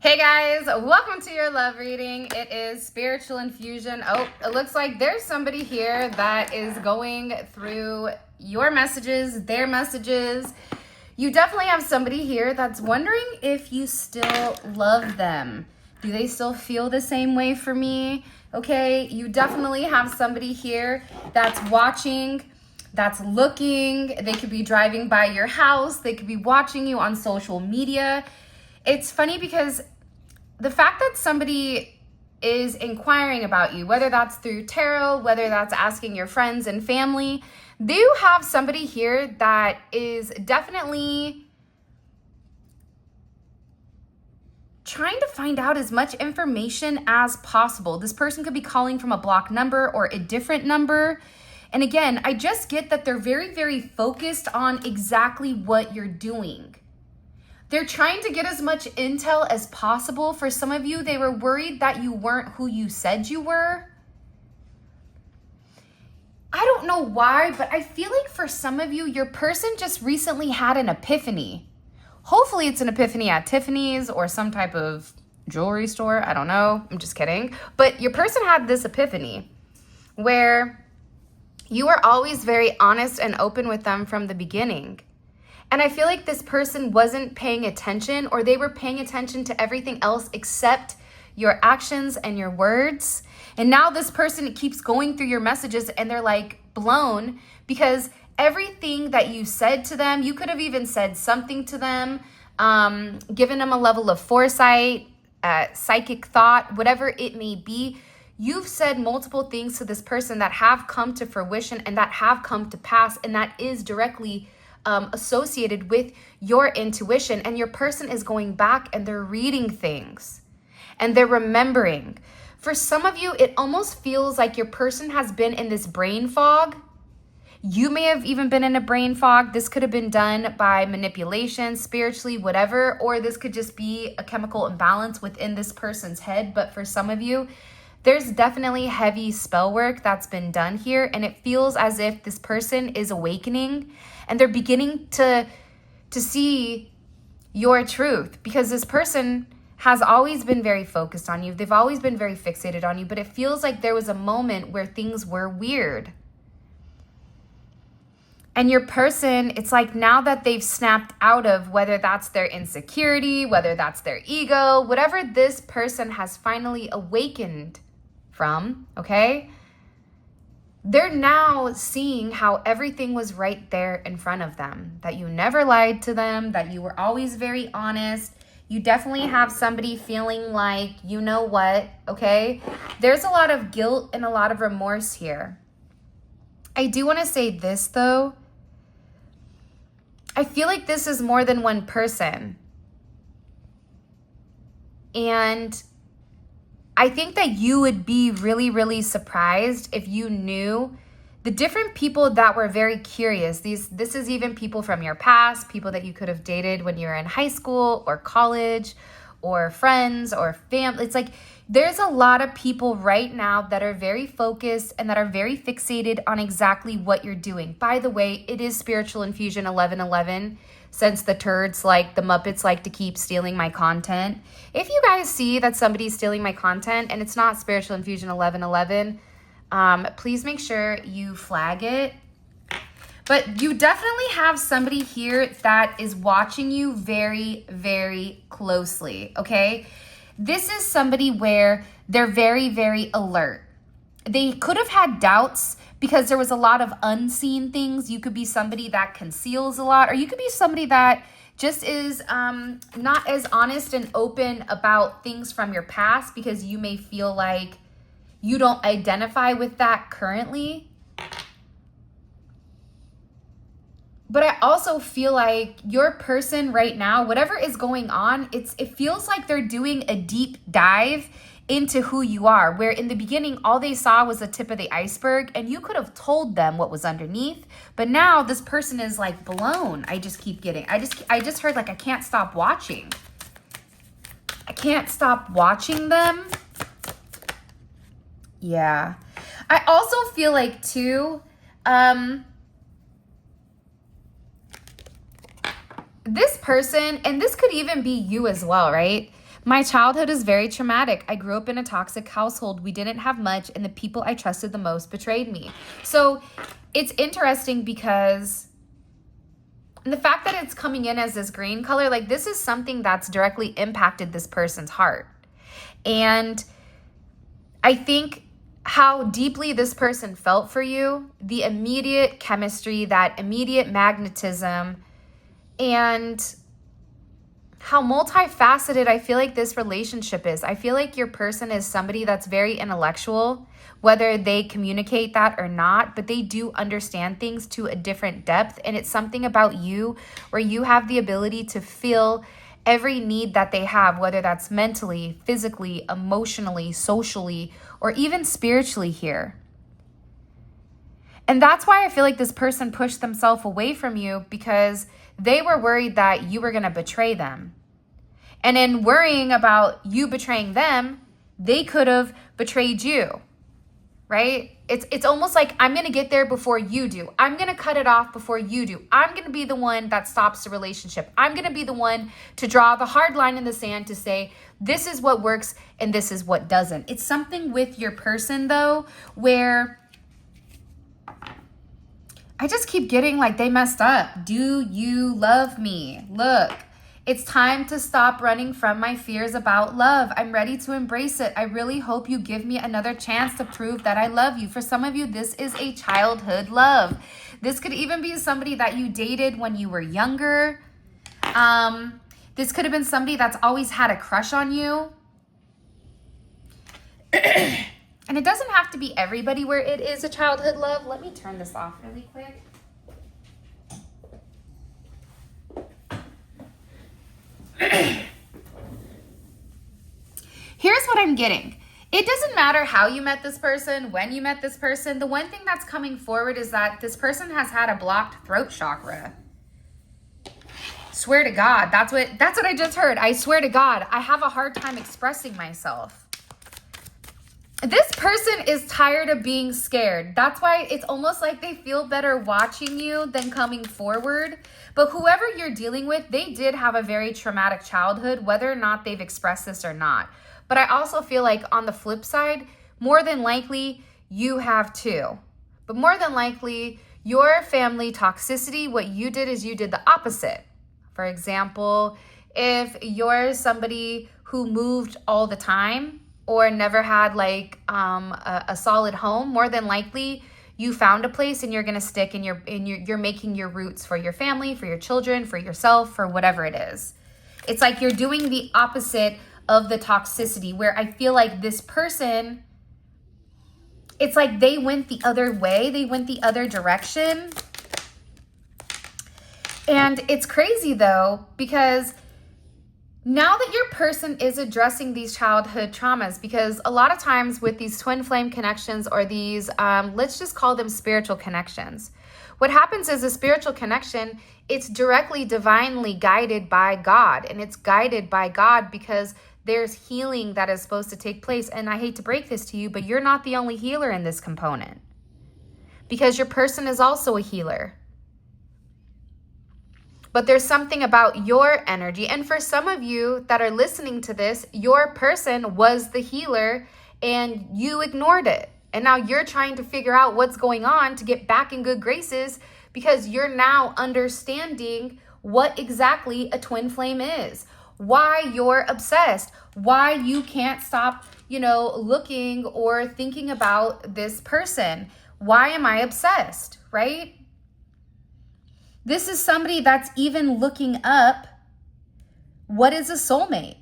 Hey guys, welcome to your love reading. It is Spiritual Infusion. Oh, it looks like there's somebody here that is going through your messages, their messages. You definitely have somebody here that's wondering if you still love them. Do they still feel the same way for me? Okay, you definitely have somebody here that's watching, that's looking. They could be driving by your house. They could be watching you on social media. It's funny because the fact that somebody is inquiring about you, whether that's through tarot, whether that's asking your friends and family, you have somebody here that is definitely trying to find out as much information as possible. This person could be calling from a blocked number or a different number. And again, I just get that they're very, very focused on exactly what you're doing. They're trying to get as much intel as possible. For some of you, they were worried that you weren't who you said you were. I don't know why, but I feel like for some of you, your person just recently had an epiphany. Hopefully it's an epiphany at Tiffany's or some type of jewelry store. I don't know. I'm just kidding. But your person had this epiphany where you were always very honest and open with them from the beginning. And I feel like this person wasn't paying attention, or they were paying attention to everything else except your actions and your words. And now this person keeps going through your messages and they're like blown because everything that you said to them, you could have even said something to them, given them a level of foresight, psychic thought, whatever it may be. You've said multiple things to this person that have come to fruition and that have come to pass, and that is directly associated with your intuition. And your person is going back and they're reading things and they're remembering. For some of you, it almost feels like your person has been in this brain fog. You may have even been in a brain fog. This could have been done by manipulation, spiritually, whatever, or this could just be a chemical imbalance within this person's head. But for some of you, there's definitely heavy spell work that's been done here, and it feels as if this person is awakening and they're beginning to see your truth, because this person has always been very focused on you. They've always been very fixated on you, but it feels like there was a moment where things were weird. And your person, it's like now that they've snapped out of, whether that's their insecurity, whether that's their ego, whatever this person has finally awakened from, okay? They're now seeing how everything was right there in front of them, that you never lied to them, that you were always very honest. You definitely have somebody feeling like, you know what, okay? There's a lot of guilt and a lot of remorse here. I do want to say this though. I feel like this is more than one person. And I think that you would be really, really surprised if you knew the different people that were very curious. This is even people from your past, people that you could have dated when you were in high school or college or friends or family. It's like there's a lot of people right now that are very focused and that are very fixated on exactly what you're doing. By the way, it is Spiritual Infusion 1111. Since the turds, like the Muppets, like to keep stealing my content. If you guys see that somebody's stealing my content and it's not Spiritual Infusion 1111, please make sure you flag it. But you definitely have somebody here that is watching you very, very closely, okay? This is somebody where they're very, very alert. They could have had doubts because there was a lot of unseen things. You could be somebody that conceals a lot, or you could be somebody that just is not as honest and open about things from your past because you may feel like you don't identify with that currently. But I also feel like your person right now, whatever is going on, it feels like they're doing a deep dive into who you are, where in the beginning, all they saw was the tip of the iceberg and you could have told them what was underneath. But now this person is like blown. I just heard like, I can't stop watching. I can't stop watching them. Yeah. I also feel like too, this person, and this could even be you as well, right? My childhood is very traumatic. I grew up in a toxic household. We didn't have much, and the people I trusted the most betrayed me. So it's interesting because the fact that it's coming in as this green color, like this is something that's directly impacted this person's heart. And I think how deeply this person felt for you, the immediate chemistry, that immediate magnetism, and how multifaceted I feel like this relationship is. I feel like your person is somebody that's very intellectual, whether they communicate that or not, but they do understand things to a different depth. And it's something about you where you have the ability to feel every need that they have, whether that's mentally, physically, emotionally, socially, or even spiritually here. And that's why I feel like this person pushed themselves away from you, because they were worried that you were going to betray them. And in worrying about you betraying them, they could have betrayed you, right? It's almost like, I'm going to get there before you do. I'm going to cut it off before you do. I'm going to be the one that stops the relationship. I'm going to be the one to draw the hard line in the sand to say, this is what works and this is what doesn't. It's something with your person, though, where I just keep getting like they messed up. Do you love me? Look, it's time to stop running from my fears about love. I'm ready to embrace it. I really hope you give me another chance to prove that I love you. For some of you, this is a childhood love. This could even be somebody that you dated when you were younger. This could have been somebody that's always had a crush on you. And it doesn't have to be everybody where it is a childhood love. Let me turn this off really quick. Here's what I'm getting. It doesn't matter how you met this person, when you met this person. The one thing that's coming forward is that this person has had a blocked throat chakra. Swear to God, that's what I just heard. I swear to God, I have a hard time expressing myself. This person is tired of being scared. That's why it's almost like they feel better watching you than coming forward. But whoever you're dealing with, they did have a very traumatic childhood, whether or not they've expressed this or not. But I also feel like on the flip side, more than likely you have too. But more than likely, your family toxicity, what you did is you did the opposite. For example, if you're somebody who moved all the time, or never had like a solid home, more than likely you found a place and you're gonna stick and you're making your roots for your family, for your children, for yourself, for whatever it is. It's like you're doing the opposite of the toxicity, where I feel like this person, it's like they went the other way, they went the other direction. And it's crazy though, because now that your person is addressing these childhood traumas, because a lot of times with these twin flame connections or these, let's just call them spiritual connections, what happens is a spiritual connection, it's directly divinely guided by God. And it's guided by God because there's healing that is supposed to take place. And I hate to break this to you, but you're not the only healer in this component, because your person is also a healer. But there's something about your energy. And for some of you that are listening to this, your person was the healer and you ignored it. And now you're trying to figure out what's going on to get back in good graces, because you're now understanding what exactly a twin flame is, why you're obsessed, why you can't stop, looking or thinking about this person. Why am I obsessed, right? This is somebody that's even looking up what is a soulmate.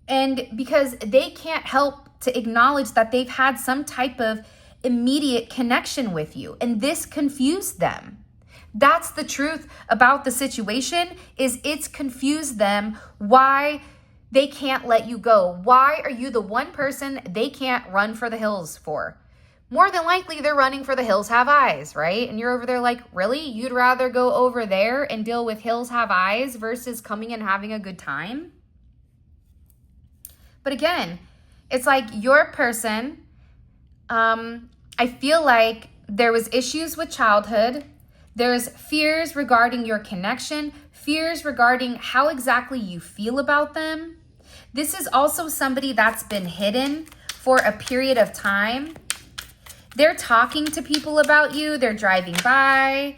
And because they can't help to acknowledge that they've had some type of immediate connection with you. And this confused them. That's the truth about the situation, is it's confused them why they can't let you go. Why are you the one person they can't run for the hills for? More than likely, they're running for the hills have eyes, right? And you're over there like, really? You'd rather go over there and deal with hills have eyes versus coming and having a good time? But again, it's like your person, I feel like there was issues with childhood. There's fears regarding your connection, fears regarding how exactly you feel about them. This is also somebody that's been hidden for a period of time. They're talking to people about you. They're driving by.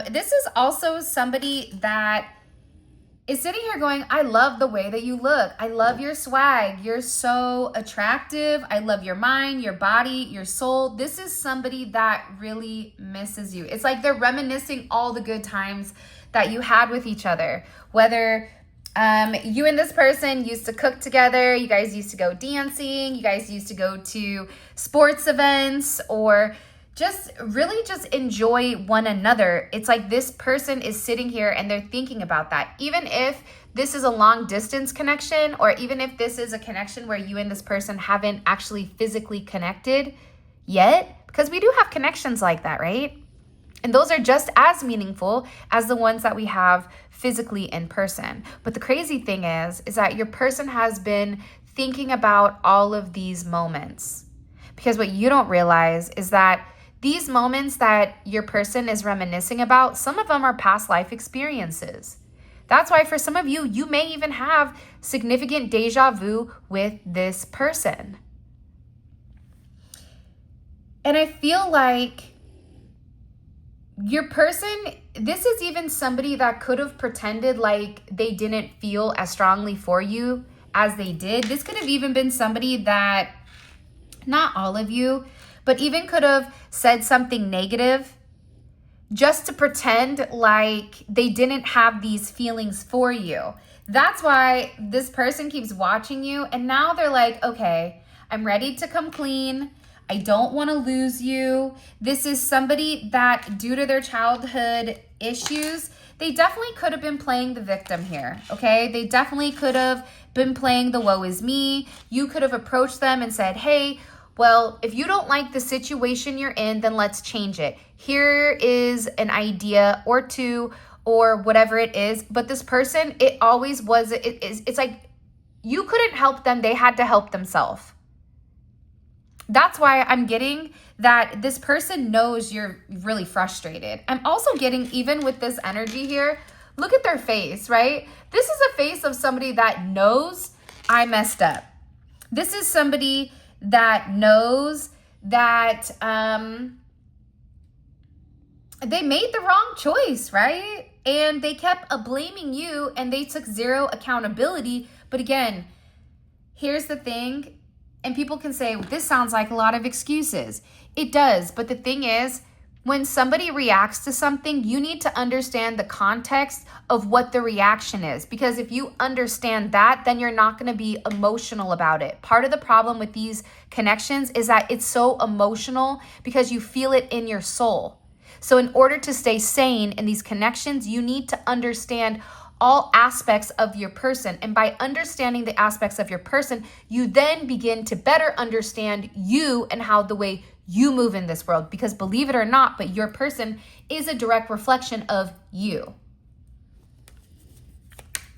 This is also somebody that is sitting here going, I love the way that you look. I love your swag. You're so attractive. I love your mind, your body, your soul. This is somebody that really misses you. It's like they're reminiscing all the good times that you had with each other. Whether you and this person used to cook together, you guys used to go dancing, you guys used to go to sports events, or just really just enjoy one another. It's like this person is sitting here and they're thinking about that. Even if this is a long distance connection, or even if this is a connection where you and this person haven't actually physically connected yet, because we do have connections like that, right? And those are just as meaningful as the ones that we have physically in person. But the crazy thing is that your person has been thinking about all of these moments. Because what you don't realize is that these moments that your person is reminiscing about, some of them are past life experiences. That's why for some of you, you may even have significant deja vu with this person. And I feel like your person, this is even somebody that could have pretended like they didn't feel as strongly for you as they did. This could have even been somebody that, not all of you, but even could have said something negative just to pretend like they didn't have these feelings for you. That's why this person keeps watching you, and now they're like, okay, I'm ready to come clean. I don't want to lose you. This is somebody that, due to their childhood issues, they definitely could have been playing the victim here, okay? They definitely could have been playing the woe is me. You could have approached them and said, hey, well, if you don't like the situation you're in, then let's change it. Here is an idea or two or whatever it is. But this person, it always was, it's like you couldn't help them. They had to help themselves. That's why I'm getting that this person knows you're really frustrated. I'm also getting, even with this energy here, look at their face, right? This is a face of somebody that knows I messed up. This is somebody that knows that they made the wrong choice, right? And they kept blaming you and they took zero accountability. But again, here's the thing, and people can say, this sounds like a lot of excuses. It does, but the thing is, when somebody reacts to something, you need to understand the context of what the reaction is. Because if you understand that, then you're not going to be emotional about it. Part of the problem with these connections is that it's so emotional because you feel it in your soul. So in order to stay sane in these connections, you need to understand all aspects of your person. And by understanding the aspects of your person, you then begin to better understand you and how the way you move in this world. Because believe it or not, but your person is a direct reflection of you.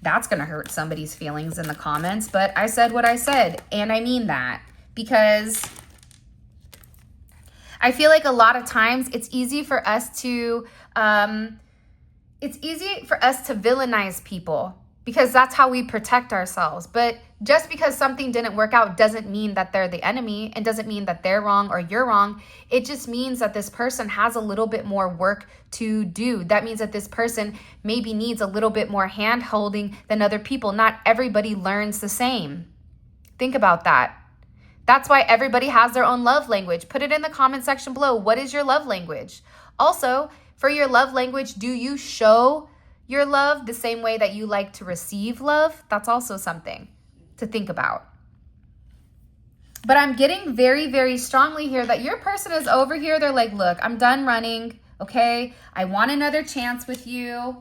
That's going to hurt somebody's feelings in the comments, but I said what I said, and I mean that, because I feel like a lot of times it's easy for us to villainize people, because that's how we protect ourselves. But just because something didn't work out doesn't mean that they're the enemy, and doesn't mean that they're wrong or you're wrong. It just means that this person has a little bit more work to do. That means that this person maybe needs a little bit more hand holding than other people. Not everybody learns the same. Think about that. That's why everybody has their own love language. Put it in the comment section below. What is your love language? Also, for your love language, do you show your love the same way that you like to receive love? That's also something to think about. But I'm getting very, very strongly here that your person is over here. They're like, look, I'm done running. Okay. I want another chance with you.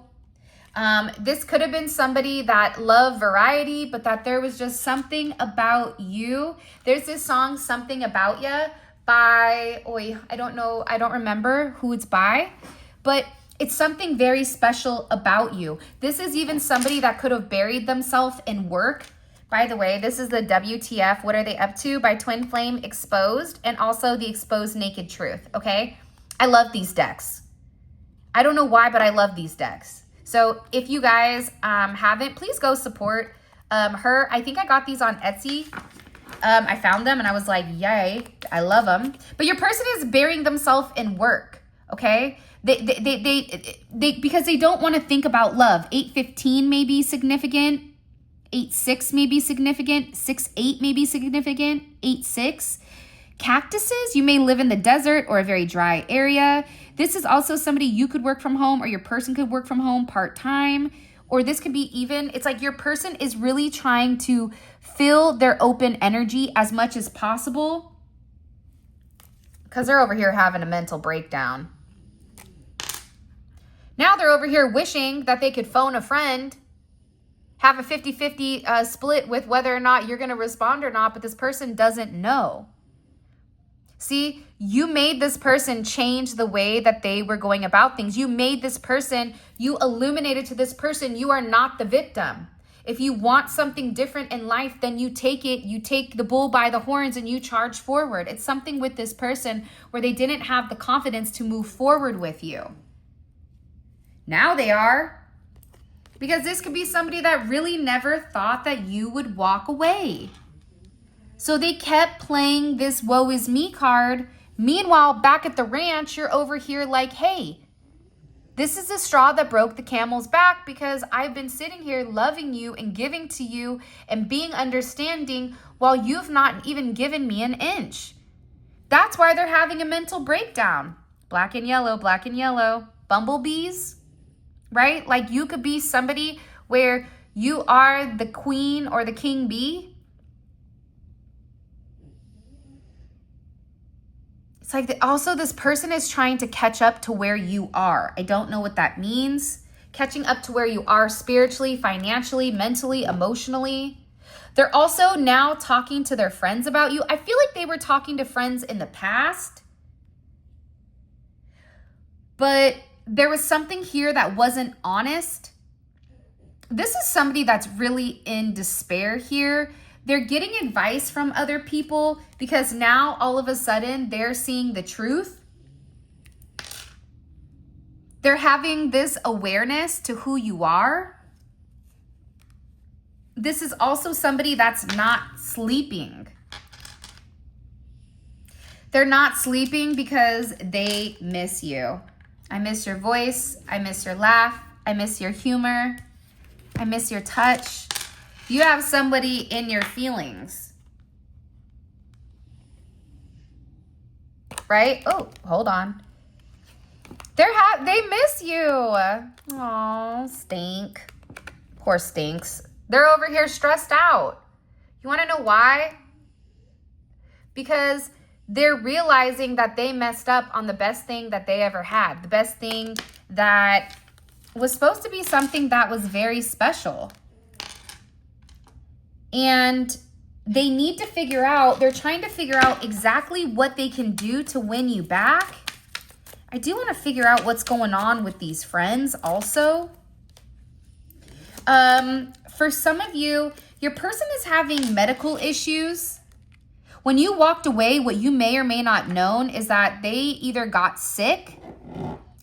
This could have been somebody that loved variety, but that there was just something about you. There's this song, Something About Ya, by, I don't remember who it's by, but it's something very special about you. This is even somebody that could have buried themselves in work. By the way, this is the WTF, What Are They Up To, by Twin Flame Exposed, and also the Exposed Naked Truth, okay? I love these decks. I don't know why, but I love these decks. So if you guys haven't, please go support I think I got these on Etsy. I found them and I was like, yay, I love them. But your person is burying themselves in work, okay? They because they don't want to think about love. 8:15 may be significant. 8:6 may be significant. 6:8 may be significant. 8:6. Cactuses, you may live in the desert or a very dry area. This is also somebody you could work from home, or your person could work from home part-time. Or this could be even, it's like your person is really trying to fill their open energy as much as possible because they're over here having a mental breakdown. Now they're over here wishing that they could phone a friend, have a 50-50 split with whether or not you're going to respond or not, but this person doesn't know. See, you made this person change the way that they were going about things. You made this person, you illuminated to this person, you are not the victim. If you want something different in life, then you take it, you take the bull by the horns and you charge forward. It's something with this person where they didn't have the confidence to move forward with you. Now they are. Because this could be somebody that really never thought that you would walk away. So they kept playing this woe is me card. Meanwhile, back at the ranch, you're over here like, hey, this is the straw that broke the camel's back because I've been sitting here loving you and giving to you and being understanding while you've not even given me an inch. That's why they're having a mental breakdown. Black and yellow, bumblebees, right? Like you could be somebody where you are the queen or the king bee. It's like also this person is trying to catch up to where you are. I don't know what that means. Catching up to where you are spiritually, financially, mentally, emotionally. They're also now talking to their friends about you. I feel like they were talking to friends in the past. But there was something here that wasn't honest. This is somebody that's really in despair here. They're getting advice from other people because now all of a sudden they're seeing the truth. They're having this awareness to who you are. This is also somebody that's not sleeping. They're not sleeping because they miss you. I miss your voice. I miss your laugh. I miss your humor. I miss your touch. You have somebody in your feelings, right? Oh, hold on. They miss you. Oh, stink. Poor stinks. They're over here stressed out. You want to know why? Because they're realizing that they messed up on the best thing that they ever had. The best thing that was supposed to be something that was very special. And they need to figure out, they're trying to figure out exactly what they can do to win you back. I do want to figure out what's going on with these friends also. For some of you, your person is having medical issues. When you walked away, what you may or may not known is that they either got sick,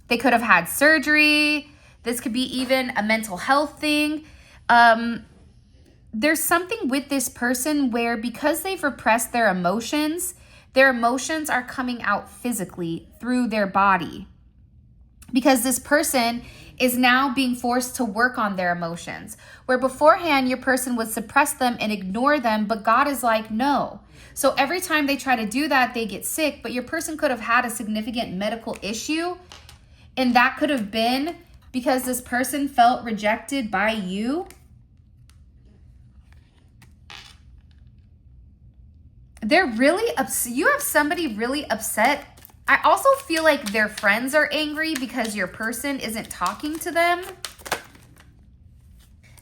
they could have had surgery, this could be even a mental health thing. There's something with this person where because they've repressed their emotions are coming out physically through their body. Because this person is now being forced to work on their emotions. Where beforehand, your person would suppress them and ignore them, but God is like, no. So every time they try to do that, they get sick, but your person could have had a significant medical issue. And that could have been because this person felt rejected by you. They're really upset. You have somebody really upset. I also feel like their friends are angry because your person isn't talking to them.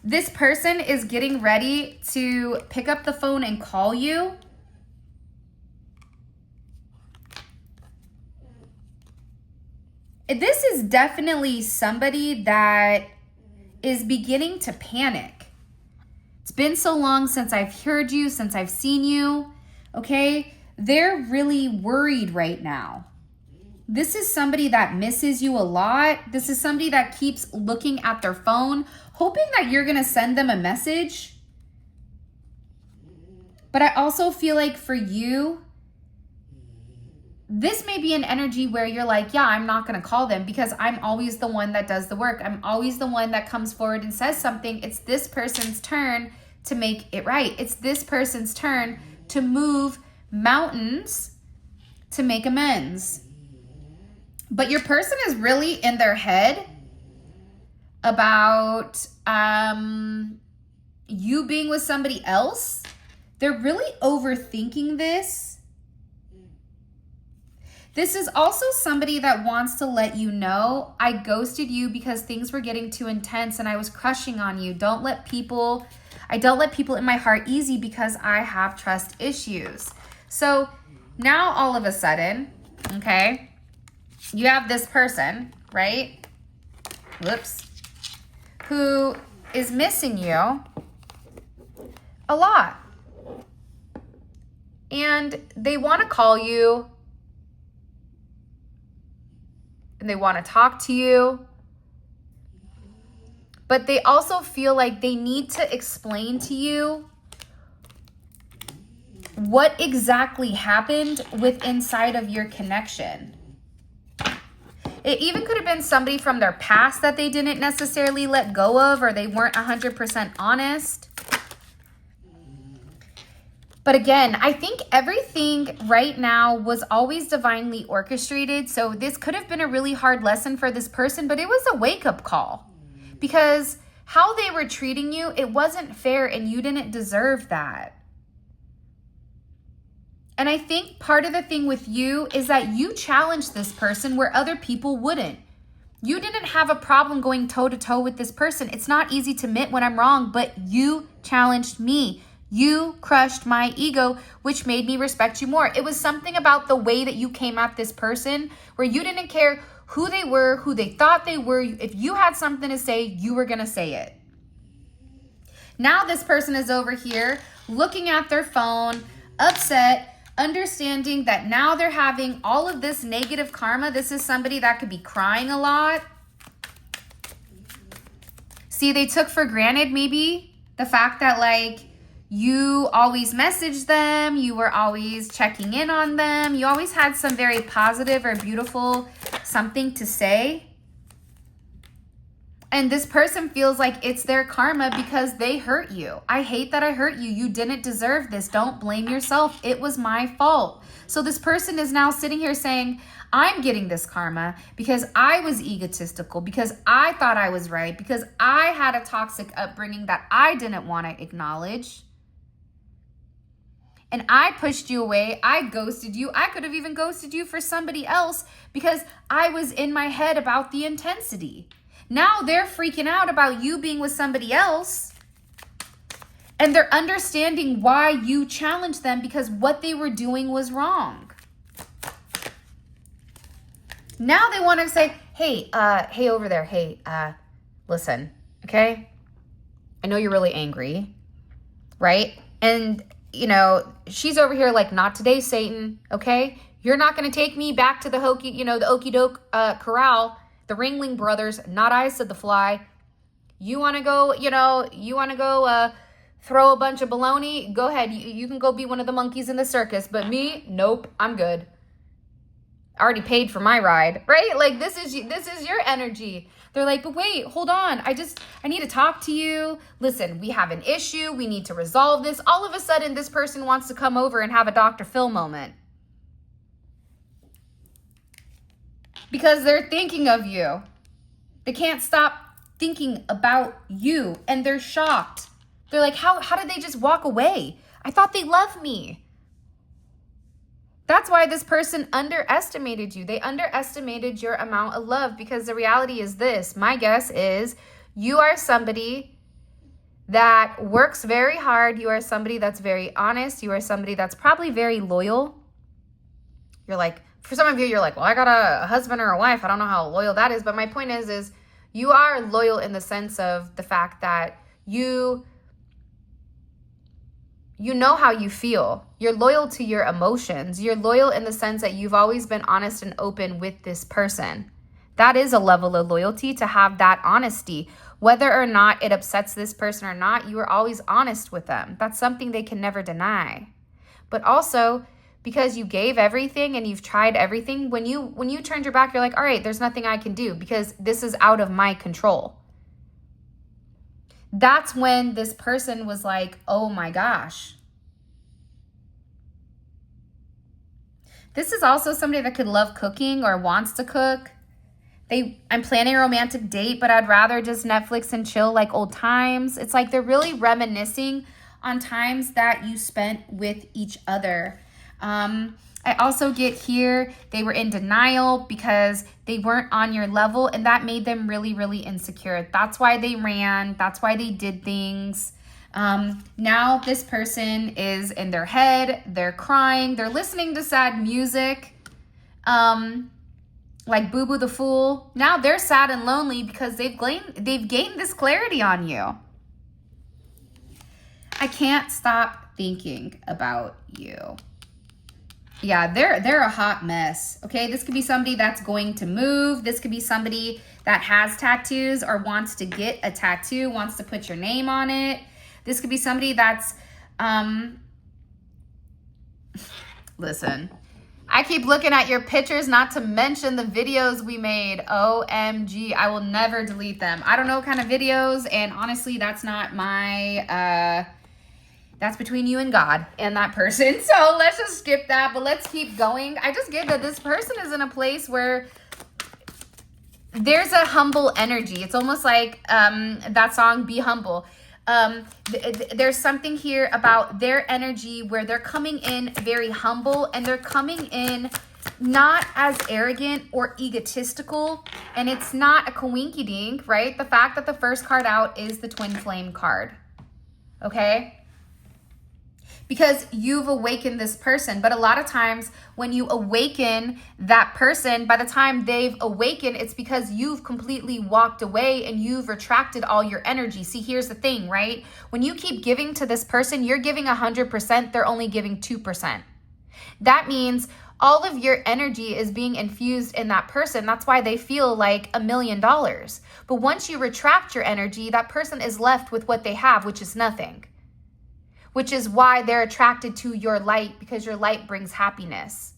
This person is getting ready to pick up the phone and call you. This is definitely somebody that is beginning to panic. It's been so long since I've heard you, since I've seen you. Okay, they're really worried right now. This is somebody that misses you a lot. This is somebody that keeps looking at their phone, hoping that you're going to send them a message. But I also feel like for you, this may be an energy where you're like, yeah, I'm not going to call them because I'm always the one that does the work. I'm always the one that comes forward and says something. It's this person's turn to make it right. It's this person's turn to move mountains to make amends. But your person is really in their head about you being with somebody else. They're really overthinking this. This is also somebody that wants to let you know, I ghosted you because things were getting too intense and I was crushing on you. I don't let people in my heart easy because I have trust issues. So now all of a sudden, okay, you have this person, right? Whoops. Who is missing you a lot. And they want to call you. And they want to talk to you. But they also feel like they need to explain to you what exactly happened with inside of your connection. It even could have been somebody from their past that they didn't necessarily let go of, or they weren't 100% honest. But again, I think everything right now was always divinely orchestrated. So this could have been a really hard lesson for this person, but it was a wake-up call. Because how they were treating you, it wasn't fair and you didn't deserve that. And I think part of the thing with you is that you challenged this person where other people wouldn't. You didn't have a problem going toe-to-toe with this person. It's not easy to admit when I'm wrong, but you challenged me. You crushed my ego, which made me respect you more. It was something about the way that you came at this person where you didn't care who they were, who they thought they were. If you had something to say, you were going to say it. Now this person is over here looking at their phone, upset, understanding that now they're having all of this negative karma. This is somebody that could be crying a lot. See, they took for granted maybe the fact that like, you always messaged them. You were always checking in on them. You always had some very positive or beautiful something to say. And this person feels like it's their karma because they hurt you. I hate that I hurt you. You didn't deserve this. Don't blame yourself. It was my fault. So this person is now sitting here saying, I'm getting this karma because I was egotistical, because I thought I was right, because I had a toxic upbringing that I didn't want to acknowledge. And I pushed you away. I ghosted you. I could have even ghosted you for somebody else because I was in my head about the intensity. Now they're freaking out about you being with somebody else. And they're understanding why you challenged them because what they were doing was wrong. Now they want to say, hey over there. Hey, listen, okay? I know you're really angry, right? And you know, she's over here like, not today, Satan, okay? You're not going to take me back to the the okey doke corral, the Ringling Brothers, not I, said the fly. You want to go, throw a bunch of baloney? Go ahead. You can go be one of the monkeys in the circus. But me, nope, I'm good. I already paid for my ride, right? Like, this is your energy. They're like, but wait, hold on. I need to talk to you. Listen, we have an issue. We need to resolve this. All of a sudden, this person wants to come over and have a Dr. Phil moment. Because they're thinking of you. They can't stop thinking about you. And they're shocked. They're like, how did they just walk away? I thought they loved me. That's why this person underestimated you. They underestimated your amount of love because the reality is this. My guess is you are somebody that works very hard. You are somebody that's very honest. You are somebody that's probably very loyal. You're like, for some of you, you're like, well, I got a husband or a wife. I don't know how loyal that is. But my point is you are loyal in the sense of the fact that you know how you feel. You're loyal to your emotions. You're loyal in the sense that you've always been honest and open with this person. That is a level of loyalty, to have that honesty. Whether or not it upsets this person or not, you are always honest with them. That's something they can never deny. But also, because you gave everything and you've tried everything, when you turned your back, you're like, all right, there's nothing I can do because this is out of my control. That's when this person was like, oh my gosh. This is also somebody that could love cooking or wants to cook. I'm planning a romantic date, but I'd rather just Netflix and chill like old times. It's like they're really reminiscing on times that you spent with each other. I also get here, they were in denial because they weren't on your level, and that made them really, really insecure. That's why they ran. That's why they did things. Now this person is in their head. They're crying. They're listening to sad music. Like Boo Boo the Fool. Now they're sad and lonely because they've gained this clarity on you. I can't stop thinking about you. Yeah, they're a hot mess. Okay, this could be somebody that's going to move. This could be somebody that has tattoos or wants to get a tattoo, wants to put your name on it. This could be somebody that's listen. I keep looking at your pictures, not to mention the videos we made. OMG, I will never delete them. I don't know what kind of videos, and honestly, that's not my that's between you and God and that person. So let's just skip that, but let's keep going. I just get that this person is in a place where there's a humble energy. It's almost like that song, Be Humble. There's something here about their energy where they're coming in very humble, and they're coming in not as arrogant or egotistical, and it's not a coinky-dink, right? The fact that the first card out is the Twin Flame card, okay? Because you've awakened this person. But a lot of times when you awaken that person, by the time they've awakened, it's because you've completely walked away and you've retracted all your energy. See, here's the thing, right? When you keep giving to this person, you're giving 100%, they're only giving 2%. That means all of your energy is being infused in that person. That's why they feel like $1 million. But once you retract your energy, that person is left with what they have, which is nothing. Which is why they're attracted to your light, because your light brings happiness.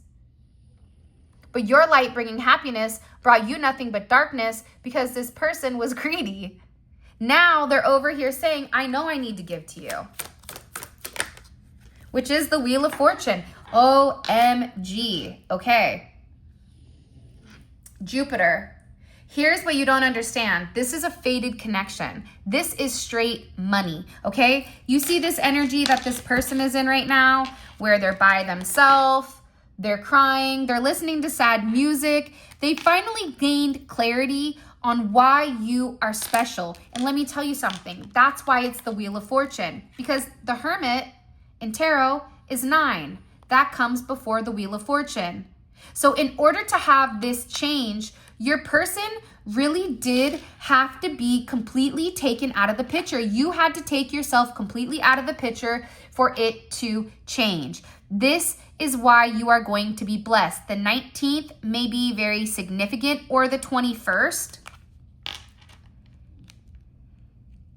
But your light bringing happiness brought you nothing but darkness because this person was greedy. Now they're over here saying, I know I need to give to you. Which is the Wheel of Fortune. OMG. Okay. Jupiter. Here's what you don't understand. This is a fated connection. This is straight money, okay? You see this energy that this person is in right now, where they're by themselves, they're crying, they're listening to sad music. They finally gained clarity on why you are special. And let me tell you something. That's why it's the Wheel of Fortune, because the Hermit in tarot is 9. That comes before the Wheel of Fortune. So in order to have this change, your person really did have to be completely taken out of the picture. You had to take yourself completely out of the picture for it to change. This is why you are going to be blessed. The 19th may be very significant, or the 21st.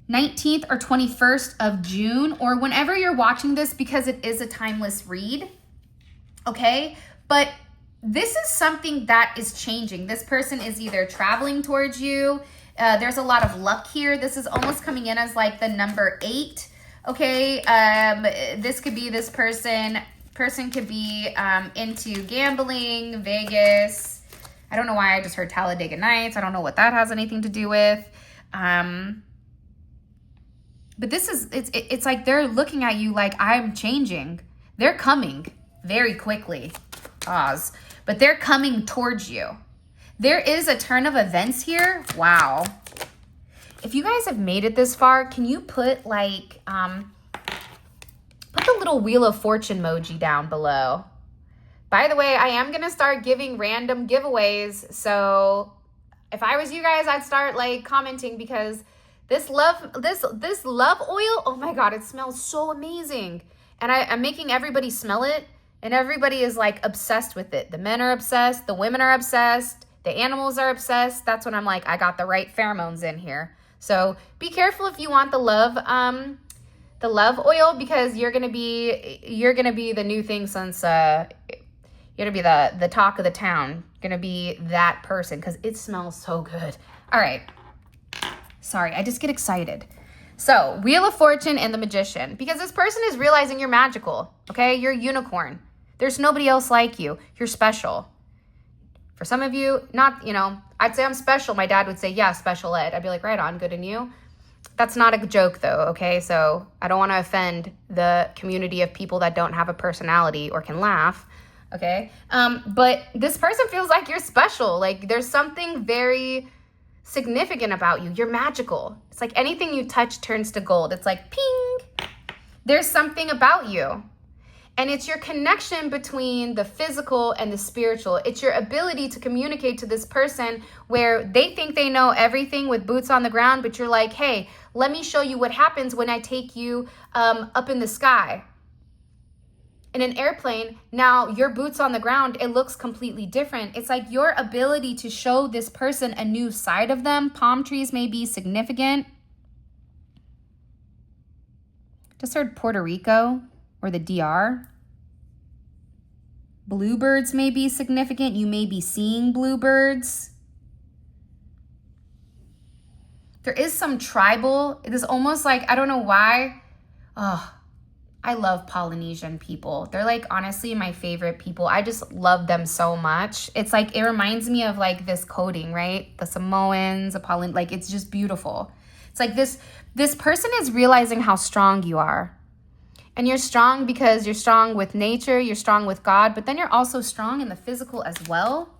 19th or 21st of June, or whenever you're watching this, because it is a timeless read, okay? But this is something that is changing. This person is either traveling towards you. There's a lot of luck here. This is almost coming in as like the number 8. Okay, this could be this person. Person could be into gambling, Vegas. I don't know why I just heard Talladega Nights. I don't know what that has anything to do with. But this is, it's like they're looking at you like, I'm changing. They're coming very quickly. Pause. But they're coming towards you. There is a turn of events here. Wow. If you guys have made it this far, can you put like, put the little Wheel of Fortune emoji down below. By the way, I am going to start giving random giveaways. So if I was you guys, I'd start like commenting, because this love oil, oh my God, it smells so amazing. And I'm making everybody smell it. And everybody is like obsessed with it. The men are obsessed. The women are obsessed. The animals are obsessed. That's when I'm like, I got the right pheromones in here. So be careful if you want the love oil, because you're gonna be the new thing since you're gonna be the talk of the town. You're gonna be that person because it smells so good. All right. Sorry, I just get excited. So, Wheel of Fortune and the Magician, because this person is realizing you're magical, okay? You're a unicorn. There's nobody else like you. You're special. For some of you, not, I'd say I'm special. My dad would say, yeah, special ed. I'd be like, right on, good in you. That's not a joke though, okay? So I don't want to offend the community of people that don't have a personality or can laugh, okay? But this person feels like you're special. Like there's something very significant about you. You're magical. It's like anything you touch turns to gold. It's like ping. There's something about you. And it's your connection between the physical and the spiritual. It's your ability to communicate to this person where they think they know everything with boots on the ground, but you're like, hey, let me show you what happens when I take you up in the sky. In an airplane, now your boots on the ground, it looks completely different. It's like your ability to show this person a new side of them. Palm trees may be significant. Just heard Puerto Rico or the DR. Bluebirds may be significant. You may be seeing bluebirds. There is some tribal, it is almost like, I don't know why. Oh, I love Polynesian people. They're like honestly my favorite people. I just love them so much. It's like, it reminds me of like this coding, right? The Samoans, like it's just beautiful. It's like this person is realizing how strong you are. And you're strong because you're strong with nature, you're strong with God, but then you're also strong in the physical as well.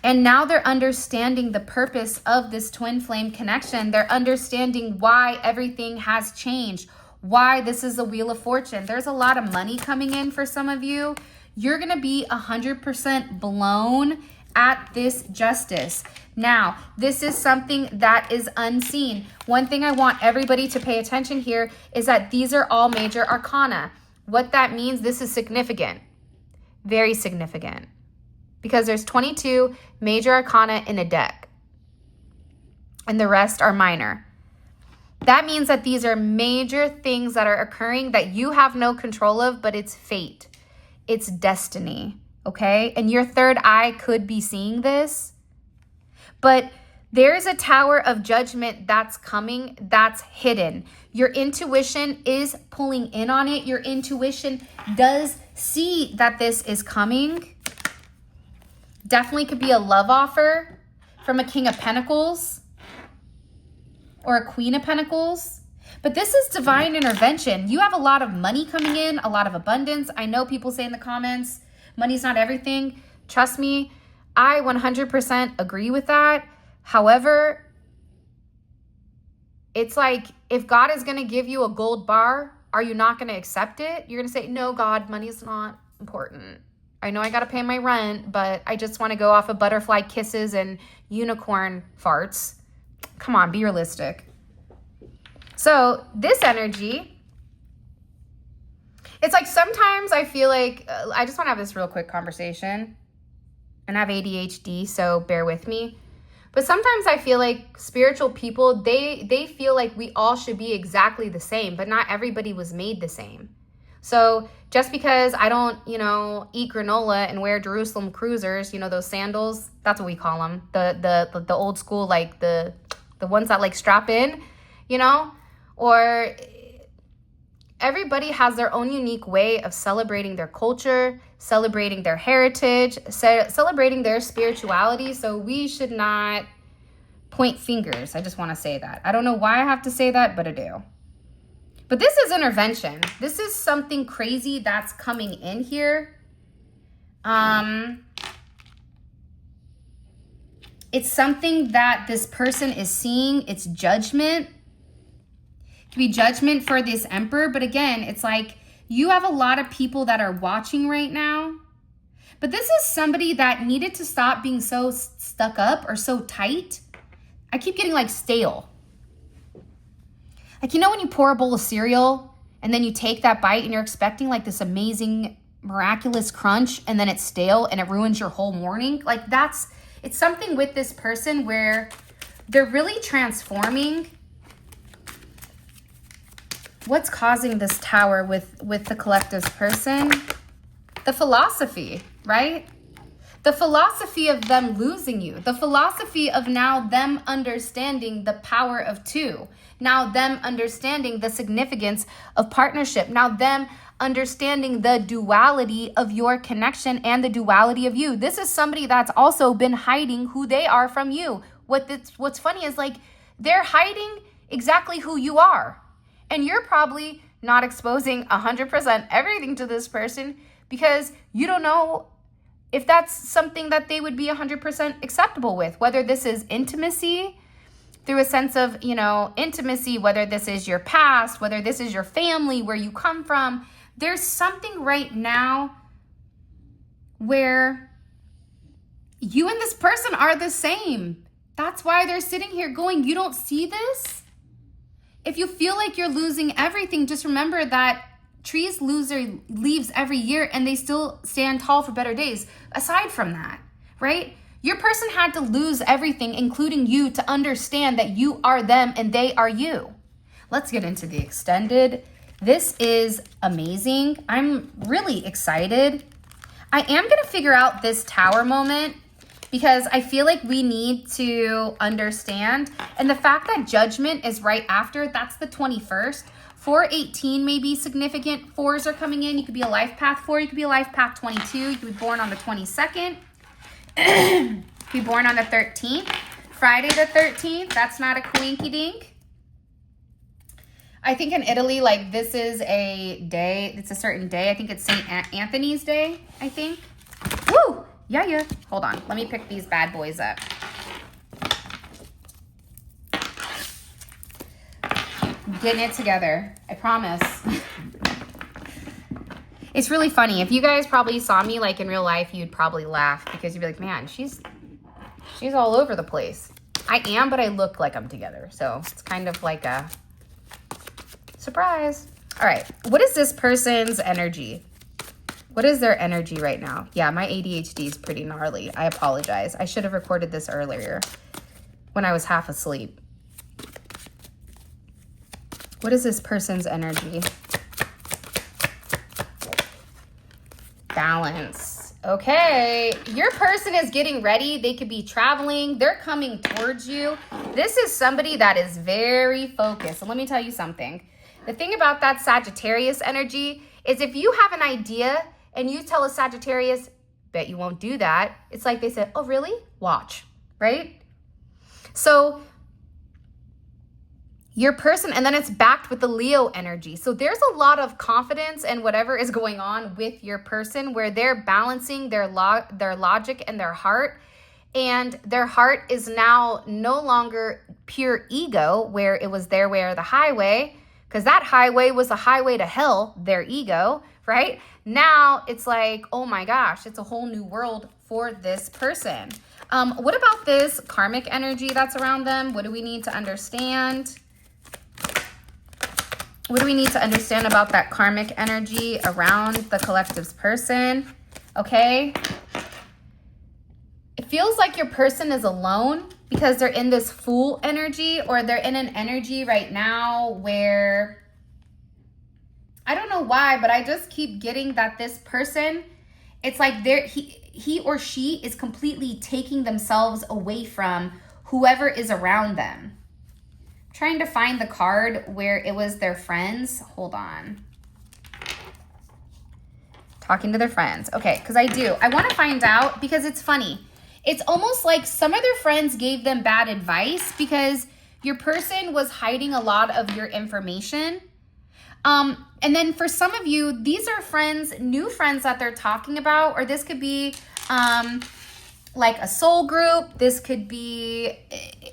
And now they're understanding the purpose of this twin flame connection. They're understanding why everything has changed, why this is a Wheel of Fortune. There's a lot of money coming in for some of you. You're gonna be 100% blown at this justice. Now, this is something that is unseen. One thing I want everybody to pay attention here is that these are all major arcana. What that means, this is significant, very significant, because there's 22 major arcana in a deck and the rest are minor. That means that these are major things that are occurring that you have no control of, but it's fate, it's destiny, okay? And your third eye could be seeing this. But there's a tower of judgment that's coming, that's hidden. Your intuition is pulling in on it. Your intuition does see that this is coming. Definitely could be a love offer from a King of Pentacles or a Queen of Pentacles. But this is divine intervention. You have a lot of money coming in, a lot of abundance. I know people say in the comments, money's not everything. Trust me, I 100% agree with that. However, it's like, if God is going to give you a gold bar, are you not going to accept it? You're going to say, no, God, money is not important. I know I got to pay my rent, but I just want to go off of butterfly kisses and unicorn farts. Come on, be realistic. So this energy, it's like sometimes I feel like, I just want to have this real quick conversation. And I have ADHD, so bear with me. But sometimes I feel like spiritual people, they feel like we all should be exactly the same, but not everybody was made the same. So just because I don't, eat granola and wear Jerusalem cruisers, those sandals, that's what we call them. The old school, like the ones that like strap in, or everybody has their own unique way of celebrating their culture, celebrating their heritage, celebrating their spirituality. So we should not point fingers. I just want to say that. I don't know why I have to say that, but I do. But this is intervention. This is something crazy that's coming in here. It's something that this person is seeing. It's judgment. It can be judgment for this emperor. But again, it's like you have a lot of people that are watching right now. But this is somebody that needed to stop being so stuck up or so tight. I keep getting like stale. Like, when you pour a bowl of cereal and then you take that bite and you're expecting like this amazing, miraculous crunch and then it's stale and it ruins your whole morning. Like It's something with this person where they're really transforming. What's causing this Tower with the collective's person? The philosophy, right? The philosophy of them losing you. The philosophy of now them understanding the power of two. Now them understanding the significance of partnership. Now them understanding the duality of your connection and the duality of you. This is somebody that's also been hiding who they are from you. What's funny is like they're hiding exactly who you are. And you're probably not exposing 100% everything to this person because you don't know if that's something that they would be 100% acceptable with, whether this is intimacy through a sense of, intimacy, whether this is your past, whether this is your family, where you come from. There's something right now where you and this person are the same. That's why they're sitting here going, you don't see this? If you feel like you're losing everything, just remember that trees lose their leaves every year and they still stand tall for better days. Aside from that, right? Your person had to lose everything, including you, to understand that you are them and they are you. Let's get into the extended. This is amazing. I'm really excited. I am going to figure out this Tower moment because I feel like we need to understand. And the fact that judgment is right after, that's the 21st. 418 may be significant. Fours are coming in. You could be a life path 4. You could be a life path 22. You could be born on the 22nd. Be born on the 13th. Friday the 13th. That's not a coinky dink. I think in Italy, like this is a day. It's a certain day. I think it's St. Anthony's Day, I think. Woo! Yeah. Hold on. Let me pick these bad boys up. Getting it together. I promise. It's really funny. If you guys probably saw me like in real life, you'd probably laugh because you'd be like, man, she's all over the place. I am, but I look like I'm together. So it's kind of like a surprise. All right. What is this person's energy? What is their energy right now? Yeah, my ADHD is pretty gnarly. I apologize. I should have recorded this earlier when I was half asleep. What is this person's energy? Balance. Okay, your person is getting ready. They could be traveling. They're coming towards you. This is somebody that is very focused. And let me tell you something. The thing about that Sagittarius energy is if you have an idea and you tell a Sagittarius, bet you won't do that. It's like they said, oh, really? Watch, right? So your person, and then it's backed with the Leo energy. So there's a lot of confidence and whatever is going on with your person where they're balancing their logic and their heart. And their heart is now no longer pure ego where it was their way or the highway, because that highway was a highway to hell, their ego, right? Now it's like, oh my gosh, it's a whole new world for this person. What about this karmic energy that's around them? What do we need to understand? What do we need to understand about that karmic energy around the collective's person? Okay. It feels like your person is alone because they're in this Fool energy, or they're in an energy right now where, I don't know why, but I just keep getting that this person, it's like he or she is completely taking themselves away from whoever is around them. Trying to find the card where it was their friends. Hold on. Talking to their friends. Okay, because I want to find out because it's funny. It's almost like some of their friends gave them bad advice because your person was hiding a lot of your information. And then for some of you, these are friends, new friends that they're talking about, or this could be like a soul group. This could be,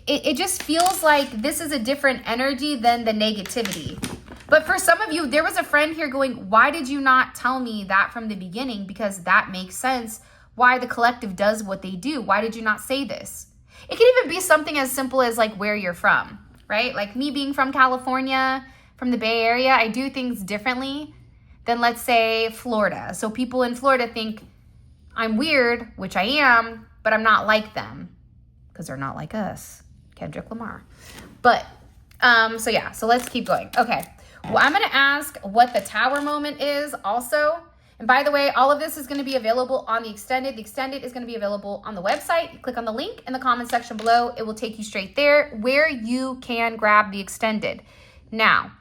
it just feels like this is a different energy than the negativity. But for some of you, there was a friend here going, why did you not tell me that from the beginning? Because that makes sense why the collective does what they do. Why did you not say this? It can even be something as simple as like where you're from, right? Like me being from California, from the Bay Area, I do things differently than, let's say, Florida. So people in Florida think I'm weird, which I am, but I'm not like them because they're not like us. Kendrick Lamar. But, so yeah, so let's keep going. Okay. Well, I'm going to ask what the Tower moment is also. And by the way, all of this is going to be available on the extended. The extended is going to be available on the website. You click on the link in the comment section below. It will take you straight there where you can grab the extended. Now,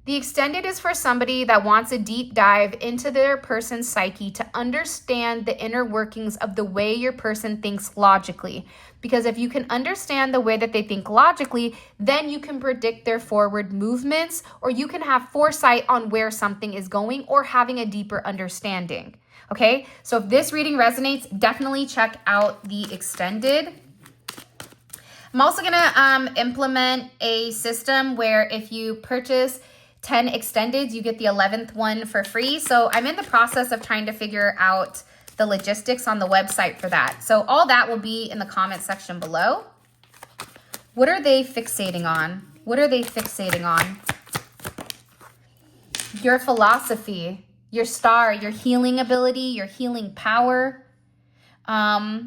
the extended is for somebody that wants a deep dive into their person's psyche to understand the inner workings of the way your person thinks logically. Because if you can understand the way that they think logically, then you can predict their forward movements, or you can have foresight on where something is going or having a deeper understanding. Okay, so if this reading resonates, definitely check out the extended. I'm also gonna implement a system where if you purchase 10 extendeds, you get the 11th one for free. So I'm in the process of trying to figure out the logistics on the website for that. So all that will be in the comment section below. What are they fixating on? What are they fixating on? Your philosophy, your star, your healing ability, your healing power. I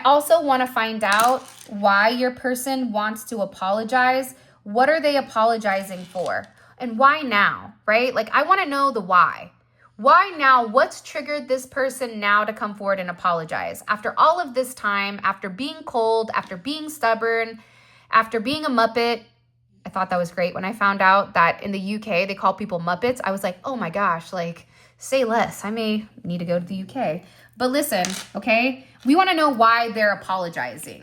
also want to find out why your person wants to apologize. What are they apologizing for? And why now, right? Like, I want to know the why. Why now? What's triggered this person now to come forward and apologize? After all of this time, after being cold, after being stubborn, after being a Muppet. I thought that was great when I found out that in the UK, they call people Muppets. I was like, oh my gosh, like, say less. I may need to go to the UK. But listen, okay? We want to know why they're apologizing.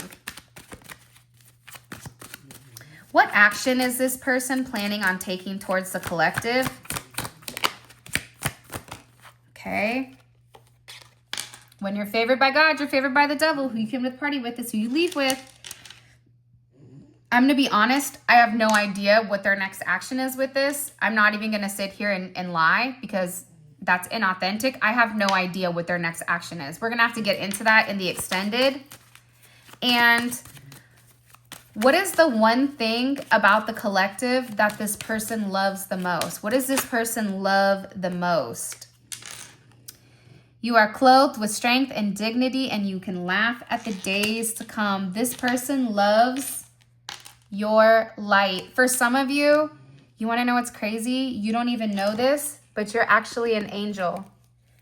What action is this person planning on taking towards the collective? Okay. When you're favored by God, you're favored by the devil. Who you came to the party with is who you leave with. I'm going to be honest. I have no idea what their next action is with this. I'm not even going to sit here and lie because that's inauthentic. I have no idea what their next action is. We're going to have to get into that in the extended. And what is the one thing about the collective that this person loves the most? What does this person love the most? You are clothed with strength and dignity, and you can laugh at the days to come. This person loves your light. For some of you, you want to know what's crazy? You don't even know this, but you're actually an angel.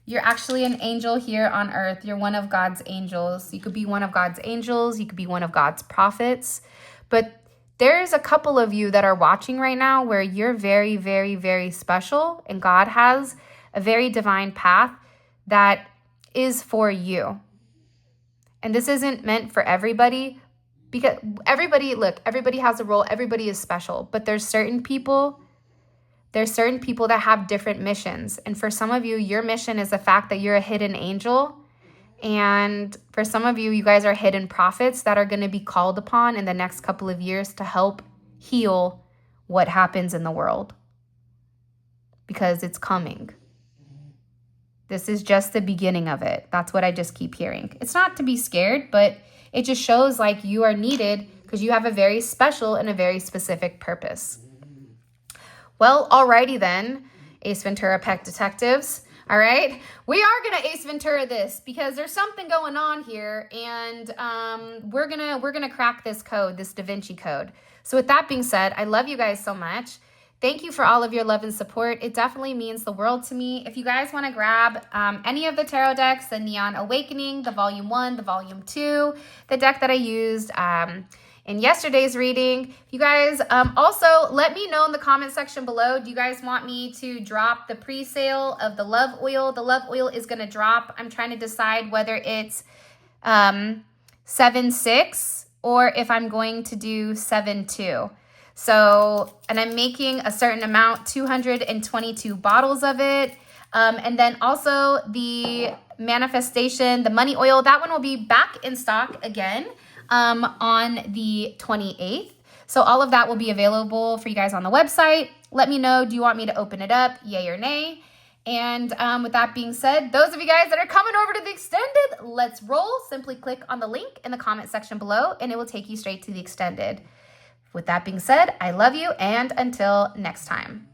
You're actually an angel here on earth. You're one of God's angels. You could be one of God's angels. You could be one of God's prophets. But there's a couple of you that are watching right now where you're very, very, very special. And God has a very divine path that is for you. And this isn't meant for everybody because everybody has a role. Everybody is special. But there's certain people that have different missions. And for some of you, your mission is the fact that you're a hidden angel. And for some of you, you guys are hidden prophets that are going to be called upon in the next couple of years to help heal what happens in the world. Because it's coming. This is just the beginning of it. That's what I just keep hearing. It's not to be scared, but it just shows like you are needed because you have a very special and a very specific purpose. Well, alrighty then, Ace Ventura Peck Detectives. All right, we are gonna Ace Ventura this because there's something going on here, and we're gonna crack this code, this Da Vinci Code. So with that being said, I love you guys so much. Thank you for all of your love and support. It definitely means the world to me. If you guys want to grab any of the tarot decks, the Neon Awakening, the Volume 1, the Volume 2, the deck that I used in yesterday's reading. You guys also let me know in the comment section below. Do you guys want me to drop the pre-sale of the love oil? The love oil is going to drop. I'm trying to decide whether it's 7.6 or if I'm going to do 7.2. So, and I'm making a certain amount, 222 bottles of it. And then also the manifestation, the money oil, that one will be back in stock again. On the 28th. So all of that will be available for you guys on the website. Let me know, do you want me to open it up, yay or nay? And with that being said, those of you guys that are coming over to the extended, let's roll. Simply click on the link in the comment section below and it will take you straight to the extended. With that being said, I love you and until next time.